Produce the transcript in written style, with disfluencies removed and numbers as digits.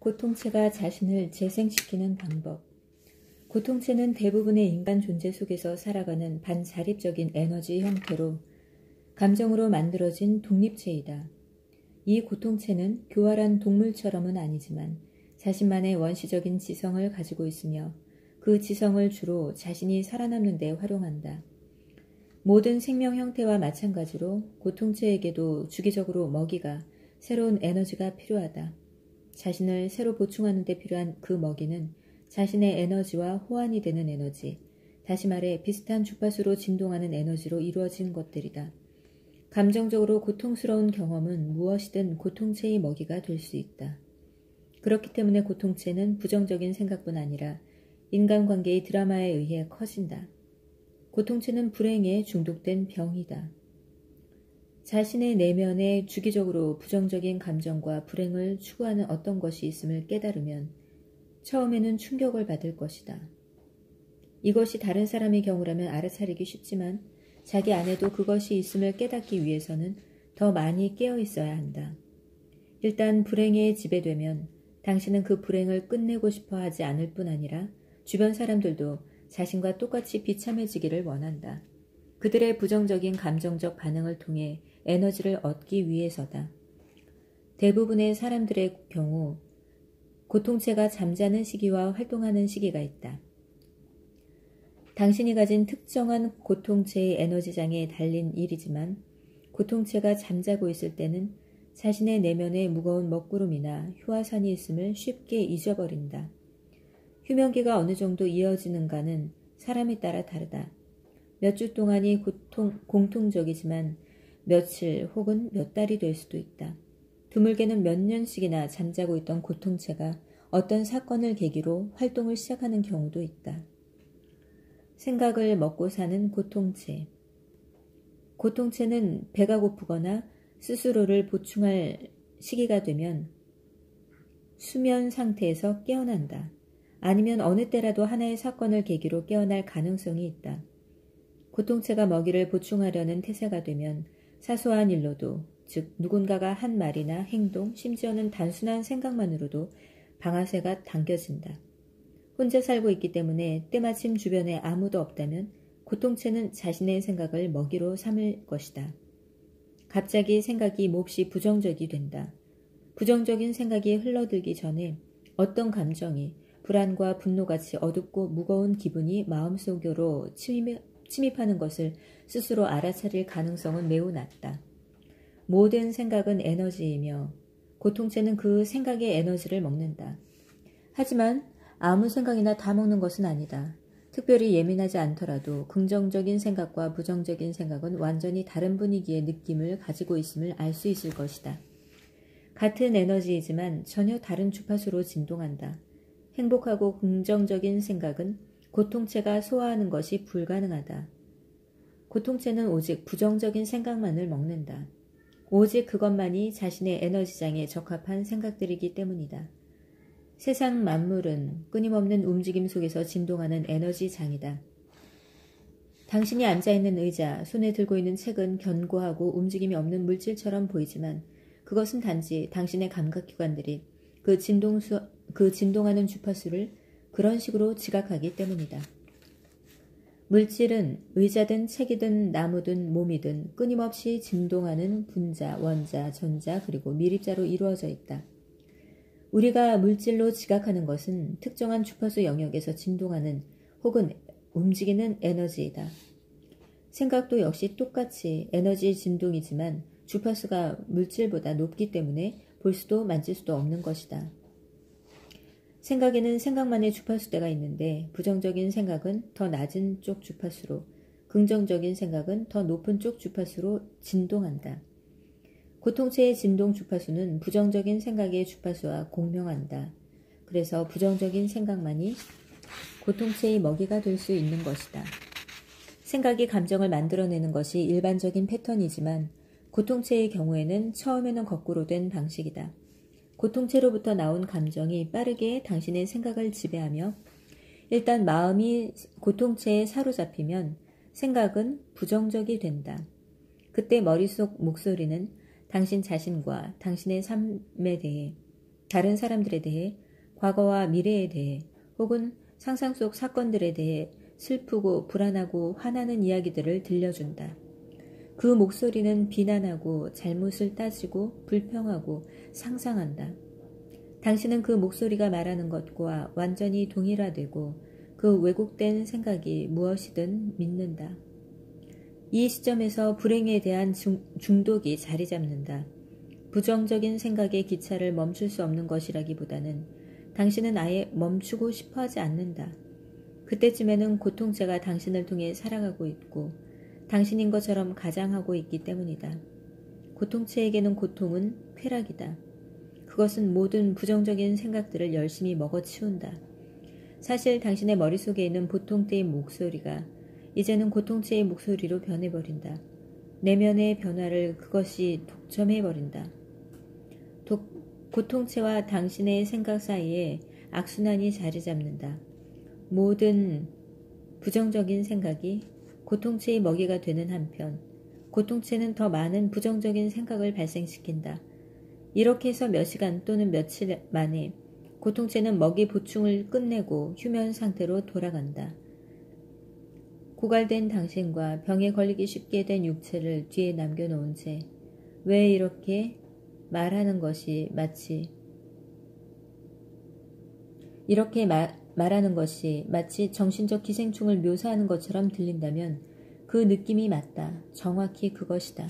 고통체가 자신을 재생시키는 방법. 고통체는 대부분의 인간 존재 속에서 살아가는 반자립적인 에너지 형태로 감정으로 만들어진 독립체이다. 이 고통체는 교활한 동물처럼은 아니지만 자신만의 원시적인 지성을 가지고 있으며 그 지성을 주로 자신이 살아남는 데 활용한다. 모든 생명 형태와 마찬가지로 고통체에게도 주기적으로 먹이가, 새로운 에너지가 필요하다. 자신을 새로 보충하는 데 필요한 그 먹이는 자신의 에너지와 호환이 되는 에너지, 다시 말해 비슷한 주파수로 진동하는 에너지로 이루어진 것들이다. 감정적으로 고통스러운 경험은 무엇이든 고통체의 먹이가 될 수 있다. 그렇기 때문에 고통체는 부정적인 생각뿐 아니라 인간관계의 드라마에 의해 커진다. 고통체는 불행에 중독된 병이다. 자신의 내면에 주기적으로 부정적인 감정과 불행을 추구하는 어떤 것이 있음을 깨달으면 처음에는 충격을 받을 것이다. 이것이 다른 사람의 경우라면 알아차리기 쉽지만 자기 안에도 그것이 있음을 깨닫기 위해서는 더 많이 깨어 있어야 한다. 일단 불행에 지배되면 당신은 그 불행을 끝내고 싶어 하지 않을 뿐 아니라 주변 사람들도 자신과 똑같이 비참해지기를 원한다. 그들의 부정적인 감정적 반응을 통해 에너지를 얻기 위해서다. 대부분의 사람들의 경우 고통체가 잠자는 시기와 활동하는 시기가 있다. 당신이 가진 특정한 고통체의 에너지장에 달린 일이지만 고통체가 잠자고 있을 때는 자신의 내면에 무거운 먹구름이나 휴화산이 있음을 쉽게 잊어버린다. 휴면기가 어느 정도 이어지는가는 사람에 따라 다르다. 몇 주 동안이 공통적이지만 며칠 혹은 몇 달이 될 수도 있다. 드물게는 몇 년씩이나 잠자고 있던 고통체가 어떤 사건을 계기로 활동을 시작하는 경우도 있다. 생각을 먹고 사는 고통체. 고통체는 배가 고프거나 스스로를 보충할 시기가 되면 수면 상태에서 깨어난다. 아니면 어느 때라도 하나의 사건을 계기로 깨어날 가능성이 있다. 고통체가 먹이를 보충하려는 태세가 되면 사소한 일로도, 즉 누군가가 한 말이나 행동, 심지어는 단순한 생각만으로도 방아쇠가 당겨진다. 혼자 살고 있기 때문에 때마침 주변에 아무도 없다면 고통체는 자신의 생각을 먹이로 삼을 것이다. 갑자기 생각이 몹시 부정적이 된다. 부정적인 생각이 흘러들기 전에 어떤 감정이 불안과 분노같이 어둡고 무거운 기분이 마음속으로 침입하는 것을 스스로 알아차릴 가능성은 매우 낮다. 모든 생각은 에너지이며 고통체는 그 생각의 에너지를 먹는다. 하지만 아무 생각이나 다 먹는 것은 아니다. 특별히 예민하지 않더라도 긍정적인 생각과 부정적인 생각은 완전히 다른 분위기의 느낌을 가지고 있음을 알 수 있을 것이다. 같은 에너지이지만 전혀 다른 주파수로 진동한다. 행복하고 긍정적인 생각은 고통체가 소화하는 것이 불가능하다. 고통체는 오직 부정적인 생각만을 먹는다. 오직 그것만이 자신의 에너지장에 적합한 생각들이기 때문이다. 세상 만물은 끊임없는 움직임 속에서 진동하는 에너지장이다. 당신이 앉아있는 의자, 손에 들고 있는 책은 견고하고 움직임이 없는 물질처럼 보이지만 그것은 단지 당신의 감각기관들이 그 진동하는 주파수를 그런 식으로 지각하기 때문이다. 물질은 의자든 책이든 나무든 몸이든 끊임없이 진동하는 분자, 원자, 전자 그리고 미립자로 이루어져 있다. 우리가 물질로 지각하는 것은 특정한 주파수 영역에서 진동하는 혹은 움직이는 에너지이다. 생각도 역시 똑같이 에너지 진동이지만 주파수가 물질보다 높기 때문에 볼 수도 만질 수도 없는 것이다. 생각에는 생각만의 주파수대가 있는데 부정적인 생각은 더 낮은 쪽 주파수로, 긍정적인 생각은 더 높은 쪽 주파수로 진동한다. 고통체의 진동 주파수는 부정적인 생각의 주파수와 공명한다. 그래서 부정적인 생각만이 고통체의 먹이가 될 수 있는 것이다. 생각이 감정을 만들어내는 것이 일반적인 패턴이지만 고통체의 경우에는 처음에는 거꾸로 된 방식이다. 고통체로부터 나온 감정이 빠르게 당신의 생각을 지배하며 일단 마음이 고통체에 사로잡히면 생각은 부정적이 된다. 그때 머릿속 목소리는 당신 자신과 당신의 삶에 대해 다른 사람들에 대해, 과거와 미래에 대해, 혹은 상상 속 사건들에 대해 슬프고 불안하고 화나는 이야기들을 들려준다. 그 목소리는 비난하고 잘못을 따지고 불평하고 상상한다. 당신은 그 목소리가 말하는 것과 완전히 동일화되고 그 왜곡된 생각이 무엇이든 믿는다. 이 시점에서 불행에 대한 중독이 자리 잡는다. 부정적인 생각의 기차를 멈출 수 없는 것이라기보다는 당신은 아예 멈추고 싶어 하지 않는다. 그때쯤에는 고통체가 당신을 통해 살아가고 있고 당신인 것처럼 가장하고 있기 때문이다. 고통체에게는 고통은 쾌락이다. 그것은 모든 부정적인 생각들을 열심히 먹어치운다. 사실 당신의 머릿속에 있는 보통체의 목소리가 이제는 고통체의 목소리로 변해버린다. 내면의 변화를 그것이 독점해버린다. 고통체와 당신의 생각 사이에 악순환이 자리 잡는다. 모든 부정적인 생각이 고통체의 먹이가 되는 한편 고통체는 더 많은 부정적인 생각을 발생시킨다. 이렇게 해서 몇 시간 또는 며칠 만에 고통체는 먹이 보충을 끝내고 휴면 상태로 돌아간다. 고갈된 당신과 병에 걸리기 쉽게 된 육체를 뒤에 남겨놓은 채 왜 이렇게 말하는 것이 마치 정신적 기생충을 묘사하는 것처럼 들린다면 그 느낌이 맞다. 정확히 그것이다.